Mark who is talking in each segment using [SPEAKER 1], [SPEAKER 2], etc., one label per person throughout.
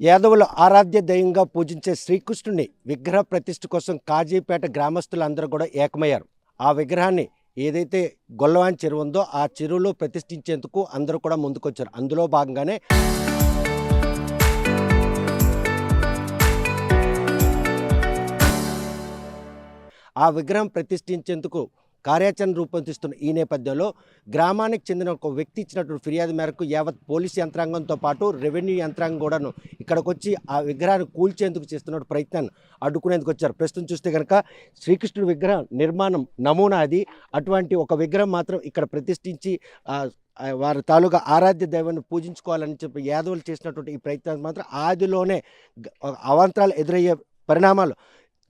[SPEAKER 1] యాదవుల ఆరాధ్య దైవంగా పూజించే శ్రీకృష్ణుని విగ్రహ ప్రతిష్ఠ కోసం కాజీపేట గ్రామస్తులందరూ కూడా ఏకమయ్యారు. ఆ విగ్రహాన్ని ఏదైతే గొల్లవాని చెరువు ఉందో ఆ చెరువులో ప్రతిష్ఠించేందుకు అందరూ కూడా ముందుకొచ్చారు. అందులో భాగంగానే ఆ విగ్రహం ప్రతిష్ఠించేందుకు కార్యాచరణ రూపొందిస్తున్న ఈ నేపథ్యంలో గ్రామానికి చెందిన ఒక వ్యక్తి ఇచ్చినటువంటి ఫిర్యాదు మేరకు యావత్ పోలీసు యంత్రాంగంతో పాటు రెవెన్యూ యంత్రాంగం కూడాను ఇక్కడికి వచ్చి ఆ విగ్రహాన్ని కూల్చేందుకు చేస్తున్న ప్రయత్నాన్ని అడ్డుకునేందుకు వచ్చారు. ప్రస్తుతం చూస్తే కనుక శ్రీకృష్ణుడి విగ్రహం నిర్మాణం నమూనా అది. అటువంటి ఒక విగ్రహం మాత్రం ఇక్కడ ప్రతిష్ఠించి వారి తాలూకా ఆరాధ్య దైవాన్ని పూజించుకోవాలని చెప్పి యాదవులు చేసినటువంటి ఈ ప్రయత్నానికి మాత్రం ఆదిలోనే అవాంతరాలు ఎదురయ్యే పరిణామాలు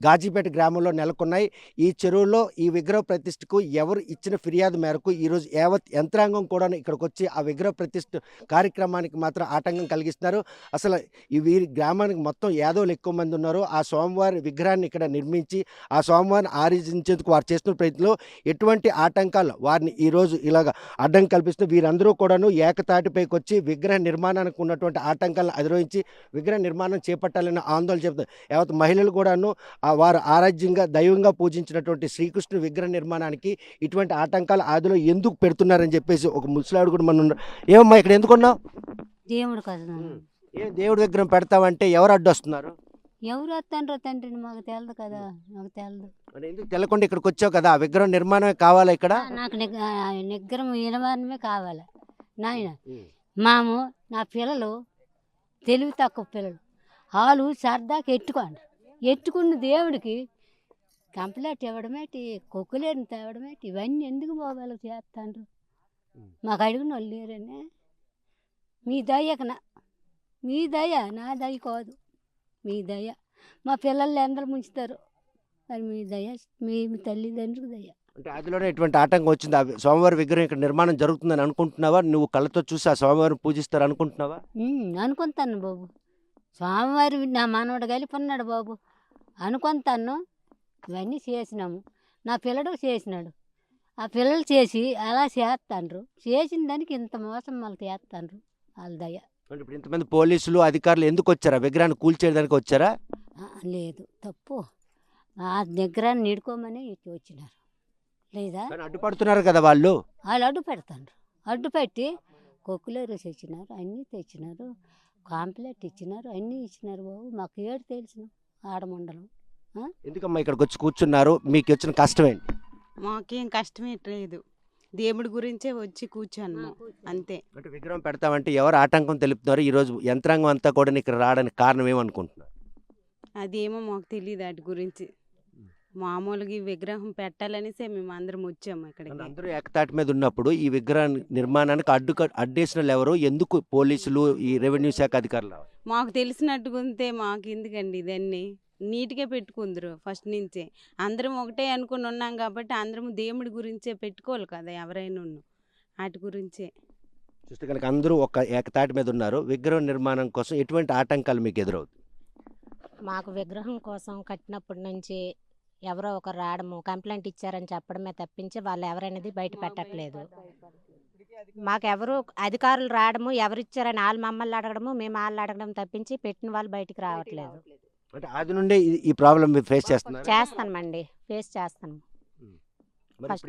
[SPEAKER 1] గాజీపేట గ్రామంలో నెలకొన్నాయి. ఈ చెరువులో ఈ విగ్రహ ప్రతిష్ఠకు ఎవరు ఇచ్చిన ఫిర్యాదు మేరకు ఈరోజు యావత్ యంత్రాంగం కూడా ఇక్కడికి వచ్చి ఆ విగ్రహ ప్రతిష్ఠ కార్యక్రమానికి మాత్రం ఆటంకం కలిగిస్తున్నారు. అసలు ఈ వీరి గ్రామానికి మొత్తం యాదవులు ఎక్కువ మంది ఉన్నారు. ఆ స్వామివారి విగ్రహాన్ని ఇక్కడ నిర్మించి ఆ స్వామివారిని ఆరాధించేందుకు వారు చేస్తున్న ప్రయత్నంలో ఎటువంటి ఆటంకాలు వారిని ఈరోజు ఇలాగ అడ్డం కల్పిస్తూ వీరందరూ కూడాను ఏకతాటిపైకి వచ్చి విగ్రహ నిర్మాణానికి ఉన్నటువంటి ఆటంకాలను అధిరోహించి విగ్రహ నిర్మాణం చేపట్టాలని ఆందోళన చెబుతారు. యావత్ మహిళలు కూడాను వారు ఆరాధ్యంగా దైవంగా పూజించినటువంటి శ్రీకృష్ణుని విగ్రహ నిర్మాణానికి ఇటువంటి ఆటంకాలు ఆదిలో ఎందుకు పెడుతున్నారని చెప్పేసి ఒక ముసలాడు కూడా మనం ఏమమ్మా ఇక్కడ ఎందుకున్నావు?
[SPEAKER 2] దేవుడు కదా.
[SPEAKER 1] ఏ దేవుడి విగ్రహం పెడతావంటే ఎవరు అడ్డు వస్తున్నారు?
[SPEAKER 2] ఎవరు వస్తాండ్రో తండ్రి మాకు తెలదు కదా, నాకు తెలదు.
[SPEAKER 1] మరి ఎందుకు తెలకుండా ఇక్కడికి వచ్చావు కదా? ఆ విగ్రహం నిర్మాణమే కావాలా ఇక్కడ?
[SPEAKER 2] నాకు నిగ్రహం వినమానమే కావాలి నాయన. మాము నా పిల్లలు తెలివి తక్కువ పిల్లలు, వాళ్ళు సరదాకి ఎట్టుకున్న దేవుడికి కంప్లైంట్ ఇవ్వడమేటి, కొక్కులేని తేవడమేటి, ఇవన్నీ ఎందుకు బాబాలు చేస్తాండ్రు? మాకు అడిగిన వాళ్ళు లేరనే. మీ దయకనా, మీ దయ నా దయ కాదు, మీ దయ. మా పిల్లల్ని అందరూ ముంచుతారు, మరి మీ దయ, మీ తల్లిదండ్రులకు దయ.
[SPEAKER 1] అంటే అందులోనే ఎటువంటి ఆటంకం వచ్చింది? ఆ స్వామివారి విగ్రహం ఇక్కడ నిర్మాణం జరుగుతుందని అనుకుంటున్నావా? నువ్వు కళ్ళతో చూసి ఆ స్వామివారిని పూజిస్తారు అనుకుంటున్నావా?
[SPEAKER 2] అనుకుంటాను బాబు, స్వామివారి నా మనవడు కలిపి ఉన్నాడు బాబు అనుకుంటాను. ఇవన్నీ చేసినాము, నా పిల్లడు చేసినాడు, ఆ పిల్లలు చేసి అలా చేస్తాండ్రు. చేసిన దానికి ఇంత మోసం మళ్ళీ చేస్తాండ్రు, వాళ్ళ దయ.
[SPEAKER 1] అంటే ఇప్పుడు ఇంతమంది పోలీసులు అధికారులు ఎందుకు వచ్చారా? విగ్రహాన్ని కూల్చేయడానికి వచ్చారా?
[SPEAKER 2] లేదు, తప్పు. ఆ విగ్రహాన్ని నీడుకోమని ఇటు వచ్చినారు, లేదా
[SPEAKER 1] అడ్డుపడుతున్నారు కదా వాళ్ళు.
[SPEAKER 2] వాళ్ళు అడ్డు పెడతాండ్రు, అడ్డు పెట్టి కొక్కులేరు తెచ్చినారు, అన్నీ తెచ్చినారు, కాంప్లైంట్ ఇచ్చినారు, అన్నీ ఇచ్చినారు బాబు. మాకు ఏడు తెలిసిన ఆడమండలం.
[SPEAKER 1] ఎందుకమ్మా ఇక్కడికి వచ్చి కూర్చున్నారు? మీకు వచ్చిన కష్టం ఏంటి?
[SPEAKER 3] మాకేం కష్టమే లేదు, దేవుడి గురించే వచ్చి కూర్చోను అంతే.
[SPEAKER 1] అంటే విగ్రహం పెడతామంటే ఎవరు ఆటంకం తెలుపుతున్నారు? ఈరోజు యంత్రాంగం అంతా కూడా ఇక్కడ రావడానికి కారణం ఏమనుకుంటున్నారు?
[SPEAKER 3] అదేమో మాకు తెలియదు వాటి గురించి. మామూలుగా ఈ విగ్రహం పెట్టాలనేసే మేము అందరం వచ్చాము ఇక్కడికి.
[SPEAKER 1] అందరూ ఏకతాటి మీద ఉన్నప్పుడు ఈ విగ్రహ నిర్మాణానికి అడ్డేసిన వాళ్ళు ఎవరు? ఎందుకు పోలీసులు, ఈ రెవెన్యూ శాఖ అధికారులు?
[SPEAKER 3] మాకు తెలిసినట్టుకుంటే మాకు ఎందుకండి ఇదన్నీ నీట్గా పెట్టుకుందరు ఫస్ట్ నుంచే. అందరం ఒకటే అనుకుని ఉన్నాం కాబట్టి అందరం దేవుడి గురించే పెట్టుకోవాలి కదా ఎవరైనా, వాటి గురించే.
[SPEAKER 1] చూస్తే కనుక అందరూ ఒక ఏకతాటి మీద ఉన్నారు. విగ్రహం నిర్మాణం కోసం ఎటువంటి ఆటంకాలు మీకు ఎదురవుతుంది?
[SPEAKER 4] మాకు విగ్రహం కోసం కట్టినప్పటి నుంచి ఎవరో ఒకరు రావడము, కంప్లైంట్ ఇచ్చారని చెప్పడమే తప్పించి వాళ్ళు ఎవరనేది బయట పెట్టట్లేదు. మాకెవరు అధికారులు రావడము, ఎవరిచ్చారని వాళ్ళు మమ్మల్ని అడగడము, మేము వాళ్ళు అడగడం తప్పించి పెట్టిన వాళ్ళు బయటికి రావట్లేదు.
[SPEAKER 1] అంటే అది నుండే ఈ ప్రాబ్లం మీరు ఫేస్ చేస్తున్నారు?
[SPEAKER 4] చేస్తామండి, ఫేస్ చేస్తాను.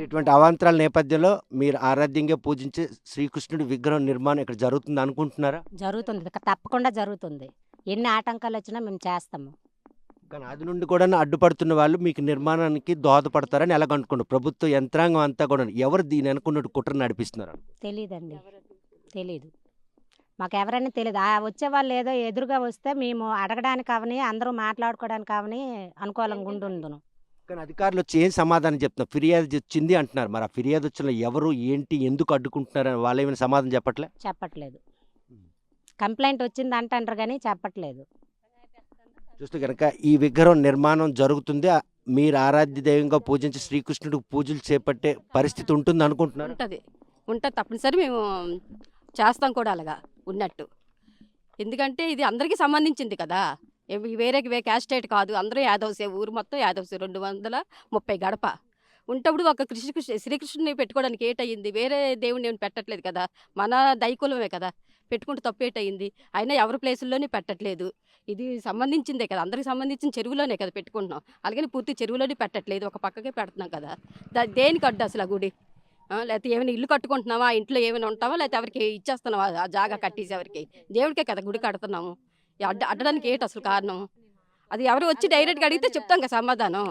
[SPEAKER 1] ఇటువంటి అవాంతరాల నేపథ్యంలో మీరు ఆరాధ్యంగా పూజించే శ్రీకృష్ణుడి విగ్రహం నిర్మాణం ఇక్కడ జరుగుతుంది అనుకుంటున్నారా?
[SPEAKER 4] జరుగుతుంది, తప్పకుండా జరుగుతుంది. ఎన్ని ఆటంకాలు వచ్చినా మేము చేస్తాము.
[SPEAKER 1] కానీ అది నుండి కూడా అడ్డుపడుతున్న వాళ్ళు మీకు నిర్మాణానికి దోహదపడతారని ఎలాగనుకోండి? ప్రభుత్వ యంత్రాంగం అంతా కూడా ఎవరు దీని అనుకున్నట్టు కుట్ర నడిపిస్తున్నారు?
[SPEAKER 4] తెలీదండి, తెలీదు, మాకు ఎవరైనా తెలియదు. వచ్చే వాళ్ళు ఏదో ఎదురుగా వస్తే మేము అడగడానికి అవని, అందరూ మాట్లాడుకోవడానికి అవని అనుకూలంగా ఉండును.
[SPEAKER 1] కానీ అధికారులు వచ్చి ఏం సమాధానం చెప్తున్నారు? ఫిర్యాదు వచ్చింది అంటున్నారు. మరి ఆ ఫిర్యాదు వచ్చిన ఎవరు, ఏంటి, ఎందుకు అడ్డుకుంటున్నారని వాళ్ళు ఏమైనా సమాధానం
[SPEAKER 4] చెప్పట్లేదు. కంప్లైంట్ వచ్చింది అంటారు కానీ చెప్పట్లేదు.
[SPEAKER 1] చూస్తే కనుక ఈ విగ్రహం నిర్మాణం జరుగుతుంది, మీరు ఆరాధ్య దైవంగా పూజించి శ్రీకృష్ణుడికి పూజలు చేపట్టే పరిస్థితి ఉంటుంది అనుకుంటున్నారు?
[SPEAKER 5] ఉంటుంది తప్పనిసరి మేము చేస్తాం కూడా అలాగా ఉన్నట్టు. ఎందుకంటే ఇది అందరికీ సంబంధించింది కదా, వేరే క్యాస్ట్ స్టేట్ కాదు, అందరూ యాదవ్సే, ఊరు మొత్తం యాదవ్సే. 230 గడప ఉంటప్పుడు ఒక శ్రీకృష్ణుని పెట్టుకోవడానికి ఏటయ్యింది? వేరే దేవుడిని ఏమి పెట్టట్లేదు కదా, మన దైకులమే కదా. పెట్టుకుంటే తప్పేటయింది. అయినా ఎవరి ప్లేసుల్లోనే పెట్టట్లేదు. ఇది సంబంధించిందే కదా, అందరికి సంబంధించిన చెరువులోనే కదా పెట్టుకుంటున్నాం. అలాగని పూర్తి చెరువులోనే పెట్టట్లేదు, ఒక పక్కకే పెడుతున్నాం కదా. దేనికి అడ్డు అసలు ఆ గుడి? లేకపోతే ఏమైనా ఇల్లు కట్టుకుంటున్నావా, ఆ ఇంట్లో ఏమైనా ఉంటావా, లేకపోతే ఎవరికి ఇచ్చేస్తున్నావా ఆ జాగా కట్టేసి? ఎవరికి? దేవుడికే కదా గుడి కడుతున్నాము. అడ్డడానికి ఏంటి అసలు కారణం? అది ఎవరు వచ్చి డైరెక్ట్గా అడిగితే చెప్తాం కదా సమాధానం.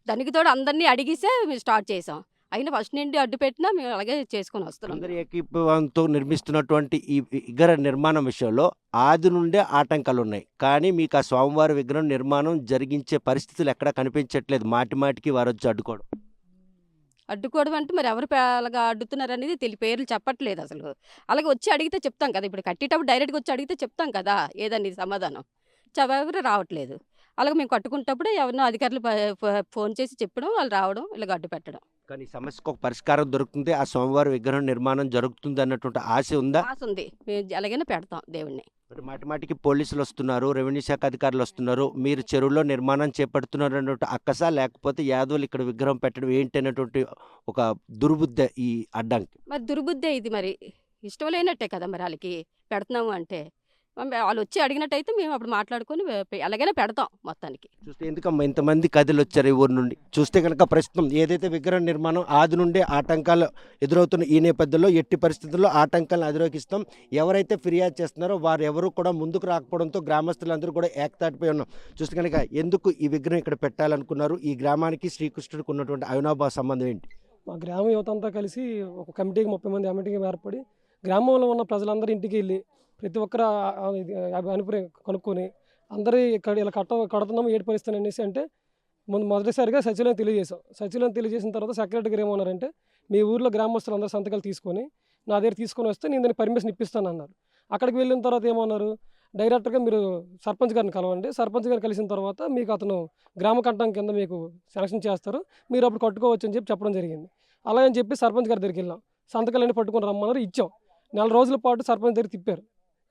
[SPEAKER 5] దానికి తోడు అందరినీ అడిగిసే మేము స్టార్ట్ చేసాం. అయినా ఫస్ట్ నుండి అడ్డు పెట్టినా మేము అలాగే చేసుకొని వస్తున్నాం.
[SPEAKER 1] అందరి ఏకీభవంతో నిర్మిస్తున్నటువంటి ఈ విగ్రహ నిర్మాణం విషయంలో ఆది నుండే ఆటంకాలు ఉన్నాయి. కానీ మీకు ఆ స్వామివారి విగ్రహం నిర్మాణం జరిగించే పరిస్థితులు ఎక్కడా కనిపించట్లేదు. మాటి మాటికి వారు వచ్చి అడ్డుకోవడం.
[SPEAKER 5] అడ్డుకోవడం అంటే మరి ఎవరు అలాగా అడ్డుతున్నారు అనేది పేర్లు చెప్పట్లేదు అసలు. అలాగే వచ్చి అడిగితే చెప్తాం కదా, ఇప్పుడు కట్టేటప్పుడు డైరెక్ట్గా వచ్చి అడిగితే చెప్తాం కదా ఏదని సమాధానం. ఎవరు రావట్లేదు. అలాగే మేము కట్టుకునేటప్పుడు ఎవరినో అధికారులు ఫోన్ చేసి చెప్పడం, వాళ్ళు రావడం, ఇలాగ అడ్డు పెట్టడం.
[SPEAKER 1] కానీ ఈ సమస్యకు ఒక పరిష్కారం దొరుకుతుంది, ఆ స్వామివారి విగ్రహం నిర్మాణం జరుగుతుంది అన్నటువంటి ఆశ ఉందా?
[SPEAKER 5] ఆశ ఉంది, మేము అలాగనే పెడతాం దేవుణ్ణి.
[SPEAKER 1] మరి మాటి మాటికి పోలీసులు వస్తున్నారు, రెవెన్యూ శాఖ అధికారులు వస్తున్నారు, మీరు చెరువులో నిర్మాణం చేపడుతున్నారు అన్నటువంటి అక్కస, లేకపోతే యాదవులు ఇక్కడ విగ్రహం పెట్టడం ఏంటి అన్నటువంటి ఒక దుర్బుద్ధి ఈ అడ్డంకి?
[SPEAKER 5] మరి దుర్బుద్ధే ఇది, మరి ఇష్టం లేనట్టే కదా మరి వాళ్ళకి పెడుతున్నాము అంటే. వాళ్ళు వచ్చి అడిగినట్టయితే మేము అప్పుడు మాట్లాడుకొని అలాగనే పెడతాం మొత్తానికి.
[SPEAKER 1] చూస్తే ఎందుకమ్మా ఇంతమంది కథలు వచ్చారు ఈ ఊరు నుండి? చూస్తే కనుక ప్రస్తుతం ఏదైతే విగ్రహ నిర్మాణం ఆది నుండే ఆటంకాలు ఎదురవుతున్న ఈ నేపథ్యంలో ఎట్టి పరిస్థితుల్లో ఆటంకాలను అధిరోహిస్తాం, ఎవరైతే ఫిర్యాదు చేస్తున్నారో వారు ఎవరు కూడా ముందుకు రాకపోవడంతో గ్రామస్తులందరూ కూడా ఏకతాటిపై ఉన్నాం. చూస్తే కనుక ఎందుకు ఈ విగ్రహం ఇక్కడ పెట్టాలనుకున్నారు? ఈ గ్రామానికి శ్రీకృష్ణుడికి ఉన్నటువంటి అవినాభావ సంబంధం ఏంటి?
[SPEAKER 6] మా గ్రామ యువత అంతా కలిసి ఒక కమిటీకి 30 మంది కమిటీకి ఏర్పడి గ్రామంలో ఉన్న ప్రజలందరూ ఇంటికి వెళ్ళి ప్రతి ఒక్కరు అభిప్రాయం కనుక్కొని అందరూ ఇక్కడ ఇలా కడుతున్నాము ఏడు పరిస్థితి అనేసి అంటే మొదటిసారిగా సచివాలయం తెలియజేశాం. సచివాలయం తెలియజేసిన తర్వాత సెక్రటరీ గారు ఏమన్నారంటే, మీ ఊర్లో గ్రామస్తులు అందరూ సంతకాలు తీసుకొని నా దగ్గర తీసుకొని వస్తే నేను దానికి పర్మిషన్ ఇప్పిస్తాను అన్నారు. అక్కడికి వెళ్ళిన తర్వాత ఏమన్నారు, డైరెక్టర్గా మీరు సర్పంచ్ గారిని కలవండి, సర్పంచ్ గారిని కలిసిన తర్వాత మీకు అతను గ్రామ కంఠం కింద మీకు శాంక్షన్ చేస్తారు, మీరు అప్పుడు కట్టుకోవచ్చు అని చెప్పడం జరిగింది. అలాగని చెప్పి సర్పంచ్ గారి దగ్గరికి వెళ్ళాం, సంతకాలన్నీ పట్టుకొని రమ్మన్నారు, ఇచ్చాం. 4 రోజుల పాటు సర్పంచ్ దగ్గర తిప్పారు,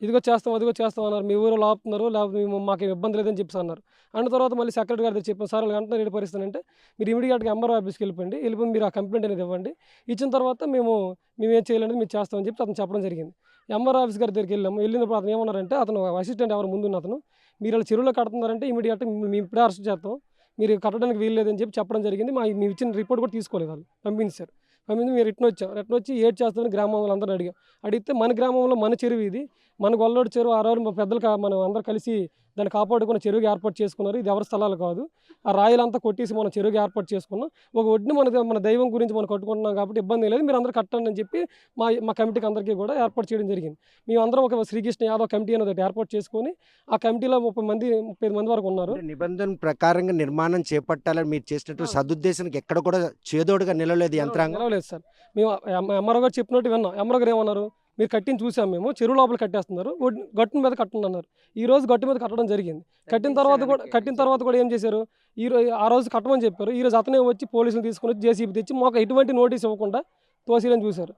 [SPEAKER 6] ఇదిగో చేస్తాం అదిగో చేస్తాం అన్నారు. మీ ఊరు లాపుతున్నారు, లేకపోతే మాకు ఇబ్బంది లేదని చెప్పి అన్నారు. అన్న తర్వాత మళ్ళీ సెక్రటరీ గారి దగ్గర చెప్పాం, సార్ వెంటనే రెడీ పరిస్థితి, మీరు ఇమీడియట్గా ఎంఆర్ఓ ఆఫీస్కి వెళ్ళిపోయి మీరు ఆ కంప్లైంట్ అనేది ఇవ్వండి, ఇచ్చిన తర్వాత మేమేం చేయాలనేది మీరు చేస్తామని చెప్పి అతను చెప్పడం జరిగింది. ఎంఆర్ఓ ఆఫీస్ గారి దగ్గరికి వెళ్ళినప్పుడు అతను ఏమన్నారంటే, అతను అసిస్టెంట్ ఎవరు ముందున్న అతను, మీరు ఇలా చెరువులో కడుతున్నారంటే ఇమీడియట్గా మేము ఇప్పుడే అరెస్ట్ చేస్తాం, మీరు కట్టడానికి వీల్లేదని చెప్పడం జరిగింది. మేము ఇచ్చిన రిపోర్ట్ కూడా తీసుకోలేదు, వాళ్ళు పంపించారు. మీరు రిటర్న్ వచ్చి ఏడ్ చేస్తామని గ్రామంలో అందరూ అడిగితే మన గ్రామంలో మన చెరువు ఇది, మన గొల్లోడు చెరువు, ఆ రోజు మా పెద్దలు మనం అందరూ కలిసి దాన్ని కాపాడుకున్న చెరువుకి ఏర్పాటు చేసుకున్నారు, ఇది ఎవరి స్థలాలు కాదు, ఆ రాయిలంతా కొట్టేసి మనం చెరువుకి ఏర్పాటు చేసుకున్నాం, ఒక ఒడ్డుని మన దైవం గురించి మనం కట్టుకుంటున్నాం కాబట్టి ఇబ్బంది లేదు, మీరు అందరూ కట్టండి అని చెప్పి మా కమిటీకి అందరికీ కూడా ఏర్పాటు చేయడం జరిగింది. మేమందరం ఒక శ్రీకృష్ణ యాదవ్ కమిటీ అనేది ఏర్పాటు చేసుకొని ఆ కమిటీలో 35 మంది వరకు ఉన్నారు.
[SPEAKER 1] నిబంధన ప్రకారంగా నిర్మాణం చేపట్టాలని మీరు చేసినట్టు సదుద్దేశానికి ఎక్కడ కూడా చేదోడుగా నిలవలేదు యంత్రాంగం?
[SPEAKER 6] నిలవలేదు సార్. మేము ఎంఆర్ఓ గారు చెప్పినట్టు విన్నాం. ఎంఆర్ఓ గారు ఏమన్నారు, మీరు కట్టిన చూసాం, మేము చెరువు లోపల కట్టేస్తున్నారు, గట్టు మీద కట్టండి అన్నారు. ఈ రోజు గట్టు మీద కట్టడం జరిగింది. కట్టిన తర్వాత కూడా ఏం చేశారు, ఆ రోజు కట్టమని చెప్పారు, ఈ రోజు అతనే వచ్చి పోలీసులు తీసుకుని వచ్చి జేసీబీ తెచ్చి మాకు ఎటువంటి నోటీస్ ఇవ్వకుండా తోసిలని చూశారు.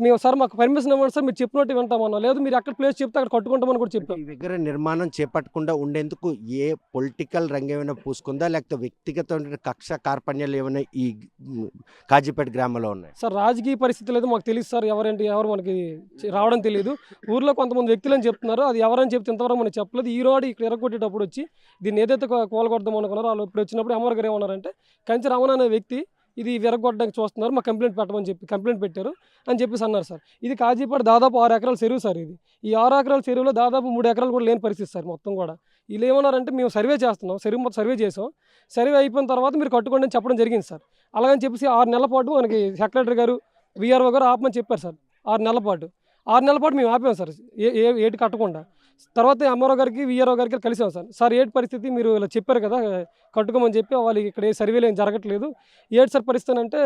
[SPEAKER 6] మేము సార్ మాకు పర్మిషన్ ఇవ్వండి సార్, మీరు చెప్పినట్టు వింటామన్నా, లేదు మీరు ఎక్కడ ప్లేస్ చెప్తే అక్కడ కట్టుకుంటామని కూడా చెప్పాం.
[SPEAKER 1] ఈ విగ్రహ నిర్మాణం చేపట్టకుండా ఉండేందుకు ఏ పొలిటికల్ రంగం ఏమైనా పూసుకుందా, లేకపోతే వ్యక్తిగత కక్ష కార్పణ్యాలు ఏమైనా ఈ కాజీపేట గ్రామంలో ఉన్నాయి?
[SPEAKER 6] సార్ రాజకీయ పరిస్థితి లేదు మాకు తెలియదు సార్, ఎవరు మనకి రావడం తెలియదు. ఊర్లో కొంతమంది వ్యక్తులు అని చెప్తున్నారు, అది ఎవరని చెప్తే ఇంతవరకు మనకి చెప్పలేదు. ఈ రోడ్ ఇక్కడ ఎరగొట్టేటప్పుడు వచ్చి దీన్ని ఏదైతే కోలగొడదాం అనుకున్నారో వాళ్ళు ఇప్పుడు వచ్చినప్పుడు ఎంఆర్ గారు ఏమన్నారంటే, కంచి రమణ అనే వ్యక్తి ఇది విరగొట్టడానికి చూస్తున్నారు, మా కంప్లైంట్ పెట్టమని చెప్పి కంప్లైంట్ పెట్టారు అని చెప్పేసి అన్నారు సార్. ఇది కాజీపేట దాదాపు 6 ఎకరాల చెరువు సార్. ఈ 6 ఎకరాల చెరువులో దాదాపు 3 ఎకరాలు కూడా లేని పరిస్థితి సార్ మొత్తం కూడా. వీళ్ళు ఏమన్నారంటే, మేము సర్వే చేస్తున్నాం, చెరువు మొత్తం సర్వే చేసాం, సర్వే అయిపోయిన తర్వాత మీరు కట్టుకోండి అని చెప్పడం జరిగింది సార్. అలాగని చెప్పేసి 6 నెలల పాటు మనకి సెక్రటరీ గారు విఆర్ఓ గారు ఆపమని చెప్పారు సార్. 6 నెలల పాటు మేము ఆపాం సార్, ఏటి కట్టకుండా. తర్వాత ఎంఆర్ఓ గారికి విఆర్ఓ గారికి కలిసాం సార్ ఏటి పరిస్థితి, మీరు ఇలా చెప్పారు కదా కట్టుకోమని చెప్పి, వాళ్ళు ఇక్కడ సర్వేలు ఏం జరగట్లేదు, ఏటి సార్ పరిస్థితి అంటే,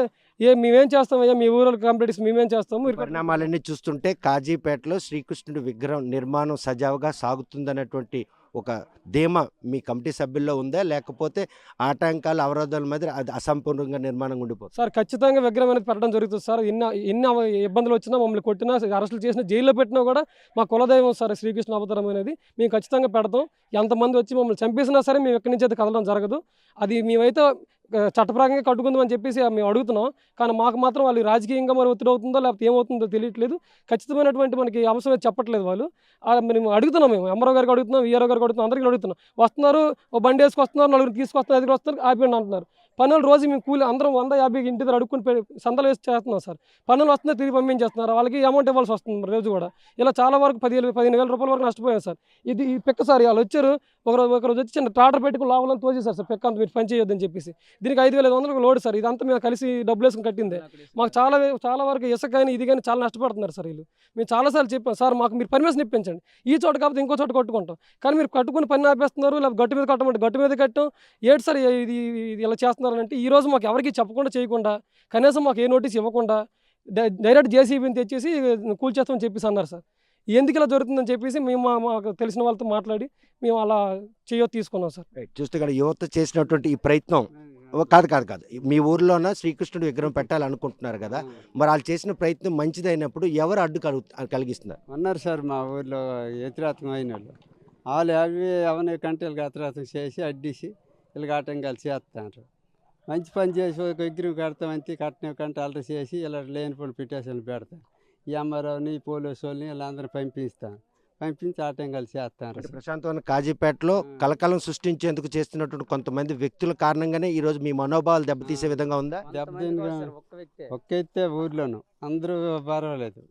[SPEAKER 6] మేమేం చేస్తామయ్యా, మీ ఊళ్ళో కంప్లీట్ మేమేం చేస్తాము.
[SPEAKER 1] పరిణామాలన్నీ చూస్తుంటే కాజీపేటలో శ్రీకృష్ణుడి విగ్రహం నిర్మాణం సజావుగా సాగుతుందన్నటువంటి ఒక ధీమా మీ కమిటీ సభ్యుల్లో ఉందా, లేకపోతే ఆటంకాలు అవరోధాల మధ్య అది అసంపూర్ణంగా నిర్మాణం ఉండిపోతుంది?
[SPEAKER 6] సార్ ఖచ్చితంగా విగ్రహం అనేది పెట్టడం జరుగుతుంది సార్. ఎన్ని ఇబ్బందులు వచ్చినా, మమ్మల్ని కొట్టినా, అరెస్టులు చేసినా, జైల్లో పెట్టినా కూడా మా కులదైవం సార్ శ్రీకృష్ణ అవతారం అనేది మేము ఖచ్చితంగా పెడతాం. ఎంతమంది వచ్చి మమ్మల్ని చంపేసినా సరే మేము ఎక్కడి నుంచి అయితే కదలడం జరగదు. అది మేమైతే చట్టప్రకారంగా కట్టుకుందామని చెప్పేసి మేము అడుగుతున్నాం. కానీ మాకు మాత్రం వాళ్ళు రాజకీయంగా మరి ఒత్తిడి అవుతుందో లేకపోతే ఏమవుతుందో తెలియట్లేదు. ఖచ్చితమైనటువంటి మనకి అంశం అయితే చెప్పట్లేదు వాళ్ళు. మేము అడుగుతున్నాం, మేము ఎంఆర్ఓ గారికి అడుగుతున్నాం, వీఆర్ఓ గారికి అడుగుతున్నాం, అందరికీ అడుగుతున్నాం. వస్తున్నారు, ఓ బండి వేసుకొస్తున్నారు, నలుగురు తీసుకొస్తున్నారు, ఐదుగురు వస్తారు, ఆపేయండి అంటున్నారు. పనులు రోజు మేము కూలి అందరం 150 ఇంటి దగ్గర అడుక్కుని సంతలు వేసి చేస్తున్నాం సార్. పనులు వస్తున్నారు, తిరిగి పంపించేస్తున్నారు, వాళ్ళకి అమౌంట్ ఇవ్వాల్సి వస్తుంది రోజు కూడా. ఇలా చాలా వరకు 15,000 రూపాయల వరకు నష్టపోయాం సార్. ఈ పిక్క సార్ వాళ్ళు వచ్చారు, ఒకరోజు వచ్చి చిన్న ట్రాక్టర్ పెట్టుకుని లోపల తోచేశారు సార్, పిక్క అంత మీరు పని చేయొద్దని చెప్పేసి. దీనికి 5,500 లోడ్ సార్. ఇదంతా మేము కలిసి డబ్బులు వేసుకుని కట్టిందే. మాకు చాలా వరకు ఇసుక కానీ ఇది కానీ చాలా నష్టపడుతున్నారు సార్ వీళ్ళు. మేము చాలాసార్లు చెప్పాం సార్, మాకు మీరు పర్మిషన్ ఇప్పించండి, ఈ చోట కాకపోతే ఇంకో చోట కట్టుకుంటాం, కానీ మీరు కట్టుకుని పని ఆపేస్తున్నారు, లేకపోతే గట్టు మీద కట్టమంటే గట్టు మీద కట్టాం. ఏంటి సార్ ఇది ఇలా చేస్తున్నారు అంటే, ఈ రోజు మాకు ఎవరికి చెప్పకుండా చేయకుండా, కనీసం మాకు ఏ నోటీస్ ఇవ్వకుండా డైరెక్ట్ జేసీబీని తెచ్చేసి కూల్చేస్తామని చెప్పేసి అన్నారు సార్. ఎందుకు ఇలా జరుగుతుందని చెప్పేసి మేము మాకు తెలిసిన వాళ్ళతో మాట్లాడి మేము అలా తీసుకున్నాం సార్.
[SPEAKER 1] చూస్తే ఇక్కడ యువత చేసినటువంటి ఈ ప్రయత్నం కాదు మీ ఊర్లోన శ్రీకృష్ణుడు విగ్రహం పెట్టాలనుకుంటున్నారు కదా, మరి వాళ్ళు చేసిన ప్రయత్నం మంచిదైనప్పుడు ఎవరు అడ్డు కలిగిస్తున్నారు?
[SPEAKER 7] ఉన్నారు సార్ మా ఊర్లో వ్యతిరేకం అయిన వాళ్ళు అవి అవన్నీ కంటెలకు వ్యతిరేకం చేసి అడ్డీసి వీళ్ళకి ఆటంకాలు చేస్తున్నారు. మంచి పని చేసి ఒక విగ్రహం కడతామంటే కట్టిన కంటే అల్లరి చేసి ఇలా లేని పని పిటిషన్లు పెడతారు. ఈ అమ్మారావుని పోలీసు వాళ్ళని వీళ్ళందరూ పంపించి ఆటంకాలు చేస్తారు.
[SPEAKER 1] ప్రశాంతమైన కాజీపేటలో కలకలం సృష్టించేందుకు చేస్తున్నటువంటి కొంతమంది వ్యక్తుల కారణంగానే ఈ రోజు మీ మనోభావాలు దెబ్బతీసే విధంగా ఉందా?
[SPEAKER 7] దెబ్బతిని ఒక్కైతే ఊర్లోనూ అందరూ పర్వాలేదు,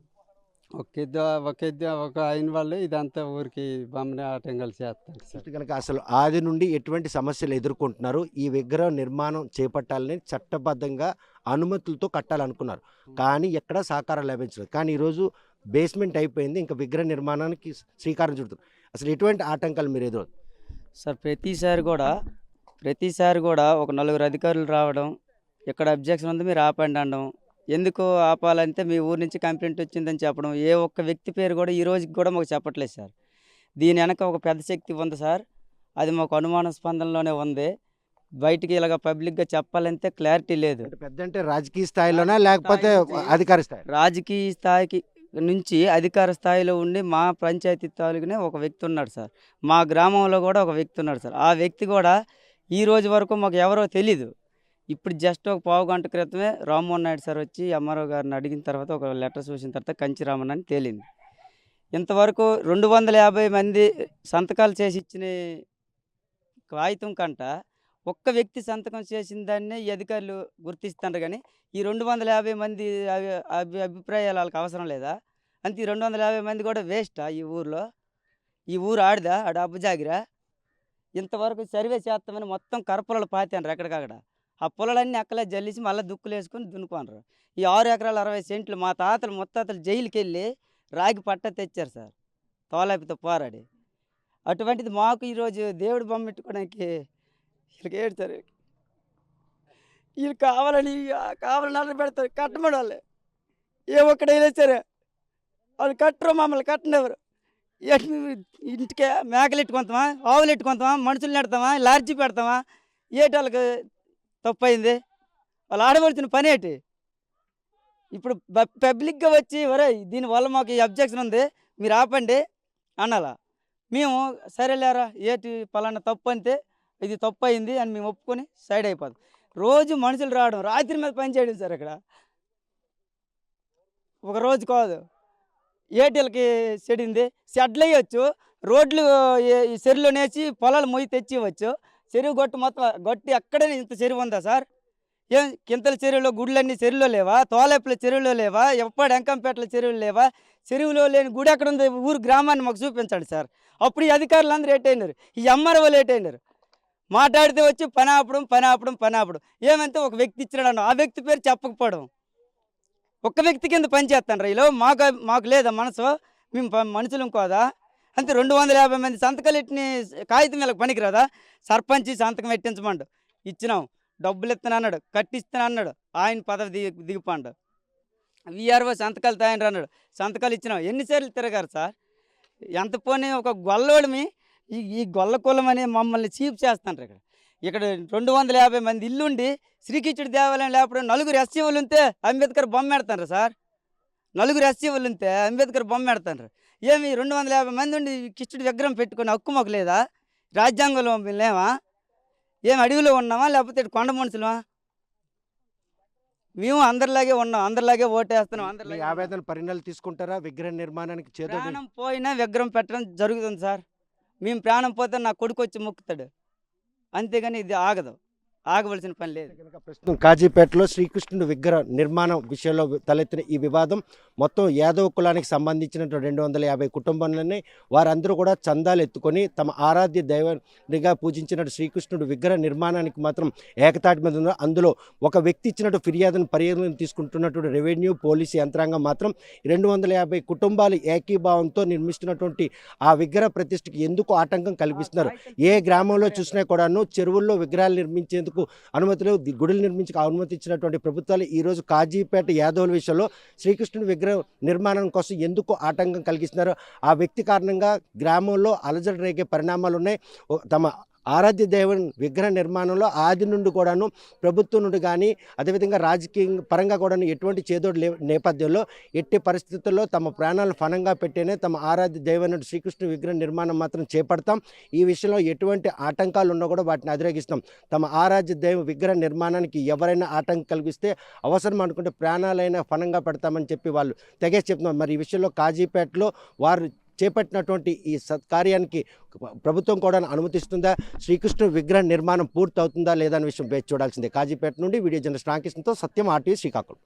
[SPEAKER 7] ఒక అయిన వాళ్ళు ఇదంతా ఊరికి బొమ్మని ఆటంకాలు చేస్తారు సార్.
[SPEAKER 1] కనుక అసలు ఆది నుండి ఎటువంటి సమస్యలు ఎదుర్కొంటున్నారు? ఈ విగ్రహం నిర్మాణం చేపట్టాలని చట్టబద్ధంగా అనుమతులతో కట్టాలనుకున్నారు, కానీ ఎక్కడా సహకారం లభించలేదు. కానీ ఈరోజు బేస్మెంట్ అయిపోయింది, ఇంకా విగ్రహ నిర్మాణానికి శ్రీకారం చుడుతుంది. అసలు ఎటువంటి ఆటంకాలు మీరు ఎదురు
[SPEAKER 8] సార్? ప్రతిసారి కూడా ఒక 4 అధికారులు రావడం, ఇక్కడ అబ్జెక్షన్ ఉంది మీరు ఆపండి అనడం. ఎందుకు ఆపాలంటే మీ ఊరి నుంచి కంప్లైంట్ వచ్చిందని చెప్పడం. ఏ ఒక్క వ్యక్తి పేరు కూడా ఈ రోజుకి కూడా మాకు చెప్పట్లేదు సార్. దీని వెనక ఒక పెద్ద శక్తి ఉంది సార్, అది మాకు అనుమానాస్పందనలోనే ఉంది. బయటికి ఇలాగ పబ్లిక్గా చెప్పాలంటే క్లారిటీ లేదు.
[SPEAKER 1] పెద్ద అంటే రాజకీయ స్థాయిలోనా లేకపోతే అధికార స్థాయి?
[SPEAKER 8] రాజకీయ స్థాయికి నుంచి అధికార స్థాయిలో ఉండి మా పంచాయతీ తాలూకునే ఒక వ్యక్తి ఉన్నాడు సార్. మా గ్రామంలో కూడా ఒక వ్యక్తి ఉన్నాడు సార్. ఆ వ్యక్తి కూడా ఈ రోజు వరకు మాకు ఎవరో తెలీదు. ఇప్పుడు జస్ట్ ఒక పావు గంట క్రితమే రామ్మోహన్ నాయుడు సార్ వచ్చి ఎంఆర్ఓ గారిని అడిగిన తర్వాత ఒక లెటర్ చూసిన తర్వాత కంచిరామన్ అని తేలింది. ఇంతవరకు 250 మంది సంతకాలు చేసి ఇచ్చిన కాగితం కంట ఒక్క వ్యక్తి సంతకం చేసిన దాన్నే ఈ అధికారులు గుర్తిస్తున్నారు. కానీ ఈ 250 మంది అభిప్రాయాలు వాళ్ళకి అవసరం లేదా? అంతే, ఈ 250 మంది కూడా వేస్టా? ఈ ఊర్లో ఈ ఊరు ఆడదా? ఆడ అబ్బజాగిరా? ఇంతవరకు సర్వే చేస్తామని మొత్తం కరపొలాలు పాతాను ఎక్కడికక్కడ. ఆ పొలాలన్నీ అక్కలే జల్లిసి మళ్ళీ దుక్కులు వేసుకొని దున్నుకోనరు. ఈ 6 ఎకరాలు 60 సెంట్లు మా తాతలు ముత్తాతలు జైలుకి వెళ్ళి రాగి పట్ట తెచ్చారు సార్, తోలాపితో పోరాడి. అటువంటిది మాకు ఈరోజు దేవుడి బొమ్మ పెట్టుకోవడానికి వీళ్ళకి ఏడుతారు. వీళ్ళు కావాలని అడ్డు పెడతారు. కట్టమని వాళ్ళే ఏ ఒక్కడైనా సరే వాళ్ళు కట్టరు, మమ్మల్ని కట్టనివ్వరు. ఇంటికే మేకలు ఎట్టుకుంటామా, ఆవులు ఎట్టుకుంటామా, మనుషులు నెడతామా, లార్జీ పెడతామా? ఏటి వాళ్ళకి తప్పు అయింది? వాళ్ళు ఆడవలసిన పని ఏంటి? ఇప్పుడు పబ్లిక్గా వచ్చి ఒరే దీనివల్ల మాకు ఈ అబ్జెక్షన్ ఉంది మీరు ఆపండి అనాలా? మేము సరేలేరా ఏటి పలానా తప్పు అంటే ఇది తప్పు అయింది అని మేము ఒప్పుకొని సైడ్ అయిపోతాం. రోజు మనుషులు రావడం, రాత్రి మీద పని చేయడం సార్. ఇక్కడ ఒక రోజు కాదు, ఏటీలకి చెడింది షెడ్లు వేయచ్చు, రోడ్లు ఈ చెరువులో నేసి పొలాలు మొయ్యి తెచ్చి ఇవ్వచ్చు. చెరువు గొట్టు మొత్తం గొట్టి ఎక్కడైనా ఇంత చెరువు ఉందా సార్? ఏం కింతల చెరువులో గుళ్ళన్నీ చెరువులో లేవా? తోలేపుల చెరువులో లేవా? ఎప్పటి ఎంకంపేటల చెరువులు లేవా? చెరువులో లేని గుడి ఎక్కడ ఉంది? ఊరు గ్రామాన్ని మాకు చూపించండి సార్. అప్పుడు ఈ అధికారులు అందరూ ఏటైనారు, ఈ ఎంఆర్ఓ ఏటైనారు. మాట్లాడితే వచ్చి పని ఆపడం. ఏమంటే ఒక వ్యక్తి ఇచ్చినాడు, ఆ వ్యక్తి పేరు చెప్పకపోవడం. ఒక్క వ్యక్తి కింద పని చేస్తాను రైలు. మాకు లేదా మనసు? మేము మనుషులం కాదా? అంతే 250 మంది సంతకాలు ఎట్టిన కాగితం వీళ్ళకి పనికిరాదా? సర్పంచ్ సంతకం పెట్టించమండు, ఇచ్చినాం. డబ్బులు ఇస్తానన్నాడు, కట్టిస్తానన్నాడు, ఆయన పదవి దిగిపోండు. వీఆర్ఓ సంతకాలు తాయనరు అన్నాడు, సంతకాలు ఇచ్చినాం. ఎన్నిసార్లు తిరగారు సార్? ఎంత పోనీ ఒక గొల్లోడిమి ఈ గొల్ల కులం అని మమ్మల్ని చీప్ చేస్తాను. ఇక్కడ 250 మంది ఇల్లుండి శ్రీకృష్ణుడి దేవాలయం లేకపోతే 4 ఎస్సీలు ఉంటే అంబేద్కర్ బొమ్మ పెడతారు సార్. 4 ఎస్సీలు ఉంటే అంబేద్కర్ బొమ్మ పెడతారు. ఏమి 250 మంది ఉండి కృష్ణుడి విగ్రహం పెట్టుకుని హక్కు మాకు లేదా? రాజ్యాంగంలో లేవా? ఏం అడవిలో ఉన్నామా లేకపోతే ఇటు కొండ మనుషులమా? మేము అందరిలాగే ఉన్నాం, అందరిలాగే ఓటేస్తున్నాం,
[SPEAKER 1] మీ
[SPEAKER 8] అందరిలాగే
[SPEAKER 1] ఆవేదన పరిణామాలు తీసుకుంటారా? విగ్రహ నిర్మాణానికి చేదోడు
[SPEAKER 8] ప్రాణం పోయినా విగ్రహం పెట్టడం జరుగుతుంది సార్. మేము ప్రాణం పోతే నా కొడుకు వచ్చి మొక్కుతాడు, అంతేగాని ఇది ఆగవలసిన పని లేదు.
[SPEAKER 1] కనుక ప్రస్తుతం కాజీపేటలో శ్రీకృష్ణుడి విగ్రహ నిర్మాణం విషయంలో తలెత్తిన ఈ వివాదం మొత్తం యాదవ కులానికి సంబంధించినటువంటి 250 కుటుంబాలనే వారందరూ కూడా చందాలు ఎత్తుకొని తమ ఆరాధ్య దైవానిగా పూజించిన శ్రీకృష్ణుడి విగ్రహ నిర్మాణానికి మాత్రం ఏకతాటి మీద ఉన్నారు. అందులో ఒక వ్యక్తి ఇచ్చినట్టు ఫిర్యాదును పరిగణన తీసుకుంటున్నటువంటి రెవెన్యూ పోలీసు యంత్రాంగం మాత్రం 250 కుటుంబాలు ఏకీభావంతో నిర్మిస్తున్నటువంటి ఆ విగ్రహ ప్రతిష్టకి ఎందుకు ఆటంకం కల్పిస్తున్నారు? ఏ గ్రామంలో చూసినా కూడాను చెరువుల్లో విగ్రహాలు నిర్మించేందుకు అనుమతులు, గుడులు నిర్మించక అనుమతి ఇచ్చినటువంటి ప్రభుత్వాలు ఈరోజు కాజీపేట యాదవుల విషయంలో శ్రీకృష్ణుడి విగ్రహ నిర్మాణం కోసం ఎందుకు ఆటంకం కలిగిస్తున్నారు? ఆ వ్యక్తి కారణంగా గ్రామంలో అలజడి రేగే పరిణామాలు ఉన్నాయి. తమ ఆరాధ్య దైవం విగ్రహ నిర్మాణంలో ఆది నుండి కూడాను ప్రభుత్వం నుండి కానీ అదేవిధంగా రాజకీయ పరంగా కూడాను ఎటువంటి చేదోడు నేపథ్యంలో ఎట్టి పరిస్థితుల్లో తమ ప్రాణాలను ఫనంగా పెట్టేనే తమ ఆరాధ్య దైవం శ్రీకృష్ణ విగ్రహ నిర్మాణం మాత్రం చేపడతాం. ఈ విషయంలో ఎటువంటి ఆటంకాలు ఉన్నా కూడా వాటిని అధిరోగిస్తాం. తమ ఆరాధ్య దైవ విగ్రహ నిర్మాణానికి ఎవరైనా ఆటంకం కలిగిస్తే అవసరం అనుకుంటే ప్రాణాలైనా ఫనంగా పెడతామని చెప్పి వాళ్ళు తెగేసి చెప్తున్నారు. మరి ఈ విషయంలో కాజీపేటలో వారు చేపట్టినటువంటి ఈ సత్కార్యానికి ప్రభుత్వం కూడా అనుమతిస్తుందా? శ్రీకృష్ణ విగ్రహ నిర్మాణం పూర్తి అవుతుందా లేదా అనే విషయం వేచి చూడాల్సిందే. కాజీపేట నుండి వీడియో జర్నలిస్ట్ రామకృష్ణతో సత్యం, RTV శ్రీకాకుళం.